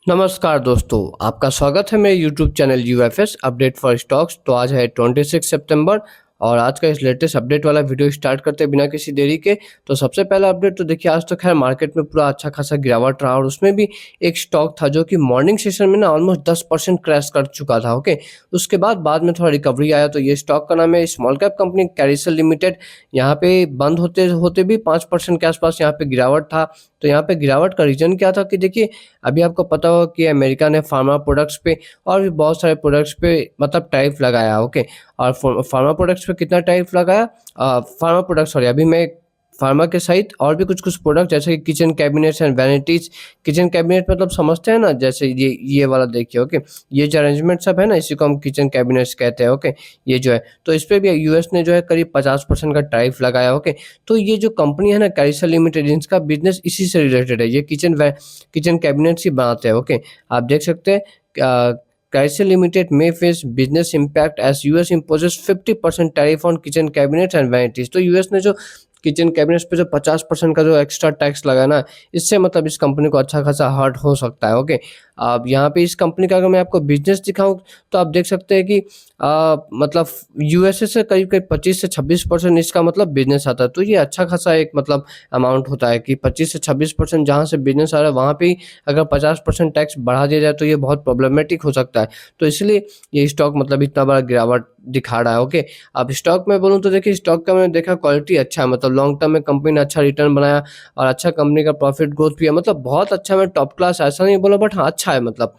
नमस्कार दोस्तों, आपका स्वागत है मेरे YouTube channel UFS update for stocks. तो आज है 26 सितंबर और आज का इस लेटेस्ट अपडेट वाला वीडियो स्टार्ट करते हैं बिना किसी देरी के। तो सबसे पहला अपडेट तो देखिए, आज तो खैर मार्केट में पूरा अच्छा खासा गिरावट रहा और उसमें भी एक स्टॉक था जो कि मॉर्निंग सेशन में ना ऑलमोस्ट 10% क्रैश कर चुका था। ओके, उसके बाद में थोड़ा रिकवरी आया। तो ये स्टॉक का नाम है small cap company Carysil limited. यहाँ पे बंद होते होते भी 5% के आसपास यहाँ पे गिरावट था। तो यहाँ पे गिरावट का रीजन क्या था कि देखिए, अभी आपको पता होगा कि अमेरिका ने फार्मा प्रोडक्ट्स पे और भी बहुत सारे प्रोडक्ट्स पे मतलब टैरिफ लगाया। ओके, और फार्मा प्रोडक्ट्स पे कितना टैरिफ लगाया? फार्मा प्रोडक्ट्स, सॉरी, अभी मैं फार्मा के सहित और भी कुछ कुछ प्रोडक्ट जैसे कि kitchen cabinets and vanities. Kitchen cabinet मतलब समझते हैं ना, जैसे ये वाला देखिए। ओके, ये जो अरेंजमेंट सब है ना, इसी को हम किचन कैबिनेट्स कहते हैं। ओके, ये जो है, तो इस पे भी यूएस ने जो है करीब 50% का टैरिफ लगाया। ओके, तो ये जो कंपनी है ना कैरिसल लिमिटेड, इनका बिजनेस इसी से रिलेटेड है। ये किचन कैबिनेट्स ही बनाते हैं। ओके, आप देख सकते हैं Carysil limited may face business impact as US imposes 50% tariff on kitchen cabinets and vanities। तो यूएस ने जो किचन कैबिनेट्स पे जो 50% का जो एक्स्ट्रा टैक्स लगा ना, इससे मतलब इस कंपनी को अच्छा खासा हर्ट हो सकता है। ओके, अब यहाँ पे इस कंपनी का अगर मैं आपको बिजनेस दिखाऊं तो आप देख सकते हैं कि मतलब यूएसए से करीब करीब 25 से 26% इसका मतलब बिजनेस आता है। तो ये अच्छा खासा एक मतलब अमाउंट होता है कि 25 से 26% जहाँ से बिजनेस आ रहा है वहाँ पे ही अगर 50% टैक्स बढ़ा दिया जाए तो ये बहुत प्रॉब्लमेटिक हो सकता है। तो इसलिए ये स्टॉक मतलब इतना बड़ा गिरावट दिखा रहा है। ओके, अब स्टॉक में बोलूँ तो देखिए, स्टॉक का मैंने देखा क्वालिटी अच्छा है, मतलब लॉन्ग टर्म में कंपनी ने अच्छा रिटर्न बनाया और अच्छा कंपनी का प्रॉफिट ग्रोथ भी है, मतलब बहुत अच्छा। मैं टॉप क्लास ऐसा नहीं बोला, बट हाँ अच्छा है मतलब।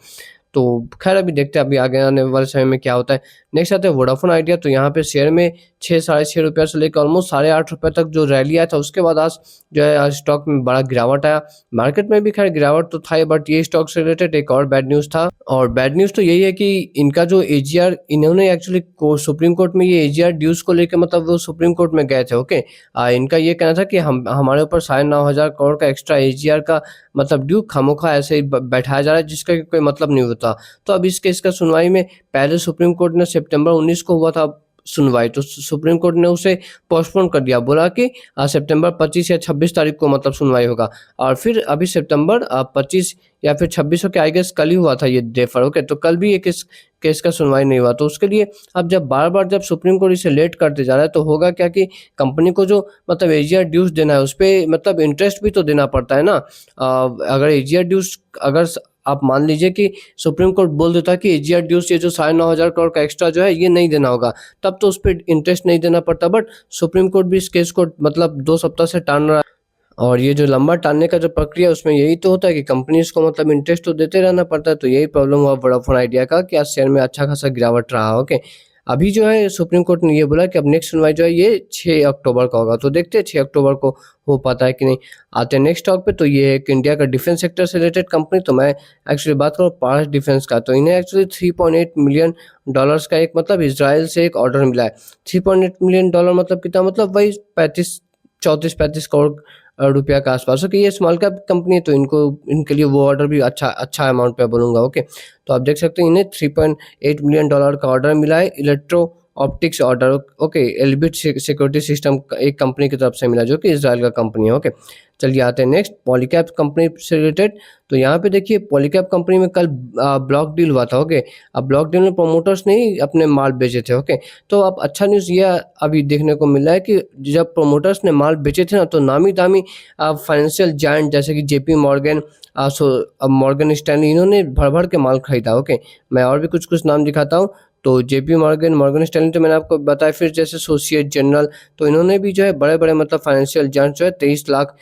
तो खैर अभी देखते हैं अभी आगे आने वाले समय में क्या होता है। नेक्स्ट आते हैं वोडाफोन आइडिया। तो यहाँ पे शेयर में 6 साढ़े 6 रुपये से लेकर ऑलमोस्ट ₹8.5 तक जो रैली आया था, उसके बाद आज जो है आज स्टॉक में बड़ा गिरावट आया। मार्केट में भी खैर गिरावट तो था ही, बट ये स्टॉक से रिलेटेड एक और बैड न्यूज़ था। और बैड न्यूज़ तो यही है कि इनका जो एजीआर, इन्होंने एक्चुअली सुप्रीम कोर्ट में ये एजीआर ड्यूज को लेकर मतलब वो सुप्रीम कोर्ट में गए थे। ओके, इनका ये कहना था कि हमारे ऊपर 9,500 करोड़ का एक्स्ट्रा एजीआर का मतलब ड्यू खामोखा ऐसे ही बैठाया जा रहा है, जिसका कोई मतलब नहीं होता। तो अब इस केस का सुनवाई में पहले सुप्रीम कोर्ट ने सितंबर 19 को हुआ था सुनवाई, तो सुप्रीम कोर्ट ने उसे पोस्टपोन कर दिया, बोला कि सितंबर 25 या 26 तारीख को मतलब सुनवाई होगा। और फिर अभी सितंबर 25 या फिर 26 के आई गेस कल ही हुआ था ये डेफर। ओके, तो कल भी ये केस का सुनवाई नहीं हुआ। तो उसके लिए अब जब बार बार जब सुप्रीम कोर्ट इसे लेट करते जा रहा है तो होगा क्या कि कंपनी को जो मतलब एजीआर ड्यूज देना है उस पर मतलब इंटरेस्ट भी तो देना पड़ता है ना। अगर एजीआर ड्यूज अगर आप मान लीजिए कि सुप्रीम कोर्ट बोल देता कि एजीआर ड्यूज ये जो 9,500 करोड़ का एक्स्ट्रा जो है ये नहीं देना होगा, तब तो उस पर इंटरेस्ट नहीं देना पड़ता। बट सुप्रीम कोर्ट भी इस केस को मतलब 2 सप्ताह से टाल रहा है। और ये जो लंबा टालने का जो प्रक्रिया है उसमें यही तो होता है कि कंपनीज को मतलब इंटरेस्ट तो देते रहना पड़ता है। तो यही प्रॉब्लम हुआ वोडाफोन आइडिया का कि आज शेयर में अच्छा खासा गिरावट रहा। ओके, अभी जो है सुप्रीम कोर्ट ने ये बोला कि अब नेक्स्ट सुनवाई जो है ये 6 अक्टूबर का होगा। तो देखते हैं 6 अक्टूबर को हो पाता है कि नहीं। आते हैं नेक्स्ट टॉक पे। तो ये एक इंडिया का डिफेंस सेक्टर से रिलेटेड कंपनी। तो मैं एक्चुअली बात करूँ पारस डिफेंस का, तो इन्हें एक्चुअली $3.8 मिलियन का एक मतलब इसराइल से एक ऑर्डर मिला है। $3.8 मिलियन मतलब कितना, मतलब वही 34-35 करोड़ रुपया के आसपास। ओके, ये स्मॉल कैप कंपनी है तो इनके लिए वो ऑर्डर भी अच्छा अमाउंट पे बोलूँगा। ओके, तो आप देख सकते हैं इन्हें $3.8 मिलियन का ऑर्डर मिला है electro optics order. Okay, Elbit security system एक कंपनी की तरफ से मिला जो कि इजराइल का कंपनी है। ओके, चलिए आते हैं नेक्स्ट पॉलीकैब कंपनी से रिलेटेड। तो यहाँ पे देखिए पॉलीकैब कंपनी में कल ब्लॉक डील हुआ था। ओके, अब ब्लॉक डील में प्रोमोटर्स ने ही अपने माल बेचे थे। ओके, तो अब अच्छा न्यूज़ ये अभी देखने को मिल रहा है कि जब प्रोमोटर्स ने माल बेचे थे ना, तो नामी दामी फाइनेंशियल जायंट जैसे कि जेपी मॉर्गन, मॉर्गन स्टैनली, इन्होंने भर भर के माल खरीदा। ओके, मैं और भी कुछ नाम दिखाता हूँ। तो जेपी मॉर्गन, मॉर्गन स्टैनली तो मैंने आपको बताया, फिर जैसे सोशिएट जनरल, तो इन्होंने भी जो है बड़े बड़े मतलब फाइनेंशियल जायंट जो है 23 लाख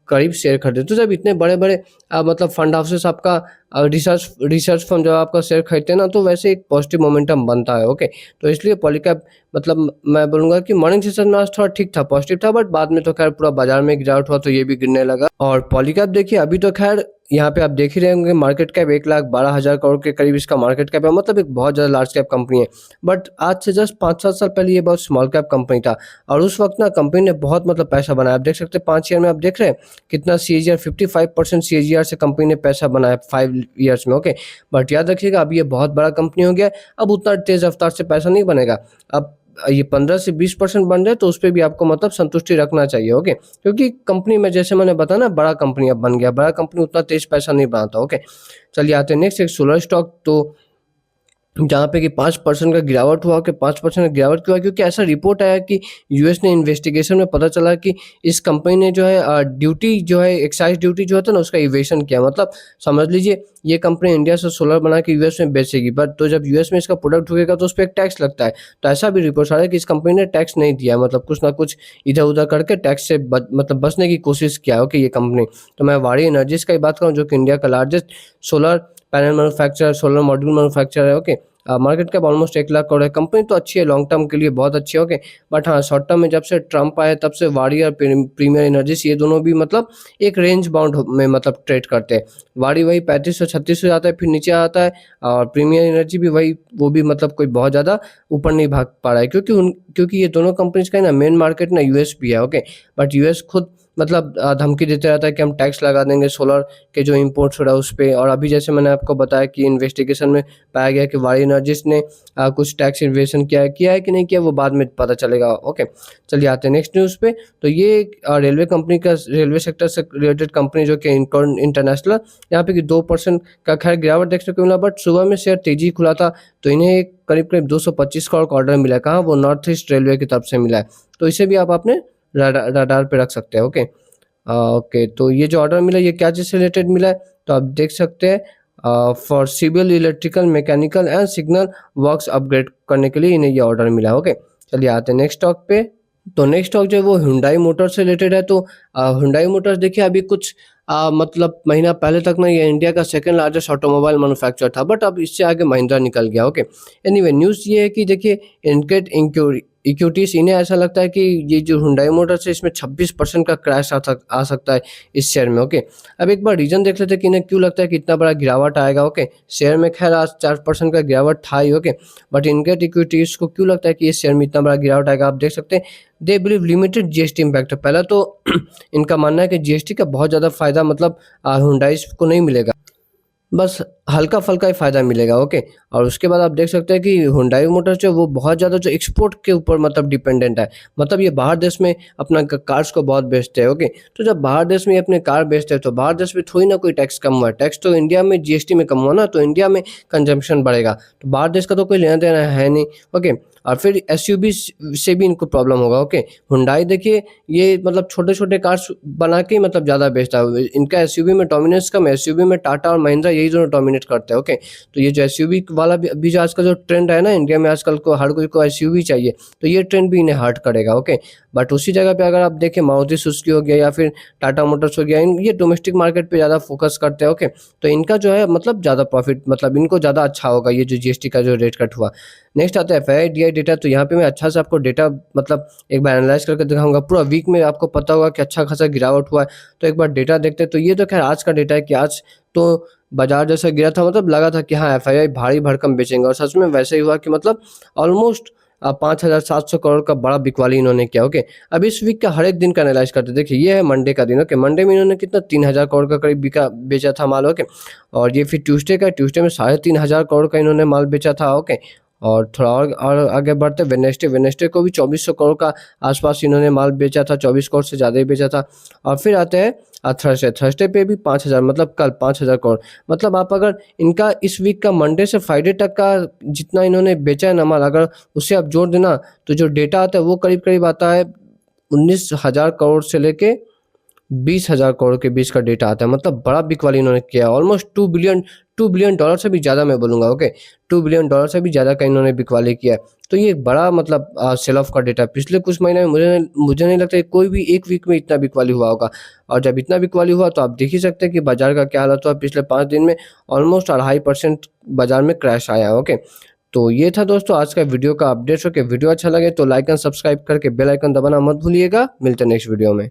करीब शेयर खरीदे। तो जब इतने बड़े बड़े मतलब फंड हाउसेस आपका रिसर्च फंड जब आपका शेयर खरीदते हैं ना, तो वैसे एक पॉजिटिव मोमेंटम बनता है। ओके, तो इसलिए पॉलीकैब मतलब मैं बोलूँगा कि मॉर्निंग सेशन में आज थोड़ा ठीक था, पॉजिटिव था, बट बाद में तो खैर पूरा बाजार में गिरावट हुआ तो ये भी गिरने लगा। और पॉलीकैब देखिए अभी तो खैर यहाँ पे आप देख ही रहे होंगे मार्केट कैप 1,12,000 करोड़ के करीब इसका मार्केट कैप है, मतलब एक बहुत ज़्यादा लार्ज कैप कंपनी है। बट आज से जस्ट 5-7 साल पहले ये बहुत स्मॉल कैप कंपनी था और उस वक्त ना कंपनी ने बहुत मतलब पैसा बनाया। आप देख सकते हैं 5 ईयर में आप देख रहे हैं कितना CAGR 55% CAGR से कंपनी ने पैसा बनाया 5 ईयर्स में। ओके, बट याद रखिएगा अब ये बहुत बड़ा कंपनी हो गया, अब उतना तेज़ रफ्तार से पैसा नहीं बनेगा। अब ये 15 से 20% बन जाए तो उस पे भी आपको मतलब संतुष्टि रखना चाहिए। ओके, क्योंकि कंपनी में जैसे मैंने बताया ना, बड़ा कंपनी अब बन गया, बड़ा कंपनी उतना तेज पैसा नहीं बनाता। ओके, चलिए आते हैं नेक्स्ट, एक सोलर स्टॉक। तो जहाँ पे कि 5% का गिरावट हुआ। कि 5% का गिरावट क्यों हुआ? क्योंकि ऐसा रिपोर्ट आया कि यूएस ने इन्वेस्टिगेशन में पता चला कि इस कंपनी ने जो है ड्यूटी जो है, एक्साइज ड्यूटी जो होता है ना, उसका इवेशन किया। मतलब समझ लीजिए ये कंपनी इंडिया से सोलर बना के यूएस में बेचेगी, बट तो जब यूएस में इसका प्रोडक्ट ढुकेगा तो उस पर एक टैक्स लगता है। तो ऐसा भी रिपोर्ट आ रहा है कि इस कंपनी ने टैक्स नहीं दिया, मतलब कुछ ना कुछ इधर उधर करके टैक्स से मतलब बचने की कोशिश किया हो कि ये कंपनी। तो मैं वारी एनर्जीज की बात करूँ, जो कि इंडिया का largest solar panel manufacturer, solar module manufacturer है। Okay, market cap almost 1 lakh crore है। कंपनी तो अच्छी है, लॉन्ग टर्म के लिए बहुत अच्छी है। ओके, बट हाँ, शॉर्ट टर्म में जब से ट्रम्प आए तब से वारी और प्रीमियर एनर्जीज ये दोनों भी मतलब एक रेंज बाउंड में मतलब ट्रेड करते हैं। वारी वही 3500-3600 जाता है, फिर नीचे आता है, और प्रीमियर एनर्जी भी वही, वो भी मतलब कोई बहुत ज़्यादा ऊपर नहीं भाग पा रहा है, क्योंकि ये दोनों कंपनीज का ना मेन मार्केट ना यूएस भी है। ओके, बट यूएस खुद मतलब धमकी देते रहता है कि हम टैक्स लगा देंगे सोलर के जो इम्पोर्ट्स हो रहा है उस पर। और अभी जैसे मैंने आपको बताया कि इन्वेस्टिगेशन में पाया गया कि वारी एनर्जीज ने कुछ टैक्स इन्वेशन किया है कि नहीं किया, वो बाद में पता चलेगा। ओके, चलिए आते हैं नेक्स्ट न्यूज़ पे। तो ये रेलवे कंपनी का, रेलवे सेक्टर से रिलेटेड कंपनी जो कि इंटरनेशनल, यहाँ पे कि 2% का खैर गिरावट देखने को मिला, बट सुबह में शेयर तेजी खुला था। तो इन्हें एक करीब 225 करोड़ का ऑर्डर मिला। कहाँ? वो नॉर्थ ईस्ट रेलवे की तरफ से मिला है। तो इसे भी आप अपने रडार पे रख सकते हैं। ओके, ओके, तो ये जो ऑर्डर मिला ये क्या चीज़ से रिलेटेड मिला है, तो आप देख सकते हैं for civil, electrical, mechanical and signal works upgrade करने के लिए इन्हें ये ऑर्डर मिला है। ओके, चलिए आते हैं नेक्स्ट स्टॉक पे। तो नेक्स्ट स्टॉक जो है वो Hyundai मोटर से रिलेटेड है। तो Hyundai मोटर्स देखिए अभी कुछ मतलब महीना पहले तक ना ये इंडिया का सेकंड लार्जेस्ट ऑटोमोबाइल मैन्युफैक्चरर था, बट अब इससे आगे महिंद्रा निकल गया। ओके, एनीवे न्यूज़ ये है कि देखिए इनकेट इक्विटीज, इन्हें ऐसा लगता है कि ये जो Hyundai मोटर्स है इसमें 26% का क्रैश आ सकता है इस शेयर में। ओके, अब एक बार रीजन देख लेते हैं कि इन्हें क्यों लगता है कि इतना बड़ा गिरावट आएगा। ओके, शेयर में खैर आज 4% का गिरावट था ही। ओके, बट इनकेट इक्विटीज को क्यों लगता है कि इस शेयर में इतना बड़ा गिरावट आएगा, आप देख सकते हैं। They believe limited GST impact. पहला तो इनका मानना है कि जीएसटी का बहुत ज़्यादा फायदा मतलब Hyundai को नहीं मिलेगा, बस हल्का फुल्का ही फ़ायदा मिलेगा। ओके, और उसके बाद आप देख सकते हैं कि Hyundai मोटर्स जो वो बहुत ज़्यादा जो एक्सपोर्ट के ऊपर मतलब डिपेंडेंट है। मतलब ये बाहर देश में अपना कार्स को बहुत बेचते हैं। ओके, तो जब बाहर देश में ये अपने कार बेचते हैं तो बाहर देश में थोड़ी ना कोई टैक्स कम हुआ है। टैक्स तो इंडिया में जीएसटी में कम हुआ ना, तो इंडिया में कंजम्पशन बढ़ेगा, तो बाहर देश का तो कोई लेना देना है नहीं। ओके, और फिर एसयूवी से भी इनको प्रॉब्लम होगा। ओके, Hyundai देखिए ये मतलब छोटे छोटे कार्स बना के मतलब ज़्यादा बेचता है। इनका एसयूवी में डोमिनेंस कम है, एसयूवी में टाटा और महिंद्रा यही दोनों डोमिनेट करते हैं। ओके, तो ये जो एसयूवी वाला भी जो आजकल जो ट्रेंड है ना इंडिया में, आजकल को हर कोई को एसयूवी चाहिए, तो ये ट्रेंड भी इन्हें हर्ट करेगा। ओके, बट उसी जगह पे अगर आप देखें मारुति सुजुकी हो गया या फिर टाटा मोटर्स हो गया, ये डोमेस्टिक मार्केट पे ज़्यादा फोकस करते हैं। ओके, तो इनका जो है मतलब ज़्यादा प्रॉफिट, मतलब इनको ज़्यादा अच्छा होगा ये जो जीएसटी का जो रेट कट हुआ। नेक्स्ट आता है एफआईआई डेटा। तो यहाँ पे मैं अच्छा से आपको डेटा मतलब एक बार एनालाइज करके दिखाऊंगा। पूरा वीक में आपको पता होगा कि अच्छा खासा गिरावट हुआ है। तो एक बार डेटा देखते हैं। तो ये तो खैर आज का डेटा है कि आज तो बाजार जैसा गिरा था, मतलब लगा था कि हाँ एफआईआई भारी भरकम बेचेंगे, और सच में वैसे ही हुआ कि मतलब ऑलमोस्ट 5,700 करोड़ का बड़ा बिकवाली इन्होंने किया। ओके, अब इस वीक का हर एक दिन का एनालाइज करते हैं। देखिए ये है मंडे का दिन। ओके, मंडे में इन्होंने कितना 3,000 करोड़ का करीब बेचा था माल। ओके, और ये फिर ट्यूसडे में 3,500 करोड़ का इन्होंने माल बेचा था। ओके, और थोड़ा और आगे बढ़ते वेडनेसडे को भी 2,400 करोड़ का आसपास इन्होंने माल बेचा था, 24 करोड़ से ज़्यादा ही बेचा था। और फिर आते हैं थर्सडे पे भी 5,000, मतलब कल 5,000 करोड़। मतलब आप अगर इनका इस वीक का मंडे से फ्राइडे तक का जितना इन्होंने बेचा है ना माल, अगर उससे आप जोड़ देना तो जो डेटा आता है वो करीब आता है 19,000 करोड़ से लेके 20,000 करोड़ के बीच का डेटा आता है। मतलब बड़ा बिकवाली इन्होंने किया, ऑलमोस्ट $2 बिलियन डॉलर से भी ज़्यादा, मैं बोलूँगा। ओके, $2 बिलियन से भी ज़्यादा का इन्होंने बिकवाली किया है। तो ये एक बड़ा मतलब सेल ऑफ का डेटा पिछले कुछ महीने में मुझे नहीं लगता कोई भी एक वीक में इतना बिकवाली हुआ होगा। और जब इतना बिकवाली हुआ तो आप देख ही सकते हैं कि बाजार का क्या हालत हुआ। पिछले 5 दिन में ऑलमोस्ट 2.5% बाजार में क्रैश आया। ओके, तो ये था दोस्तों आज का वीडियो का अपडेट। ओके, वीडियो अच्छा लगे तो लाइक एंड सब्सक्राइब करके बेल आइकन दबाना मत भूलिएगा। मिलते हैं नेक्स्ट वीडियो में।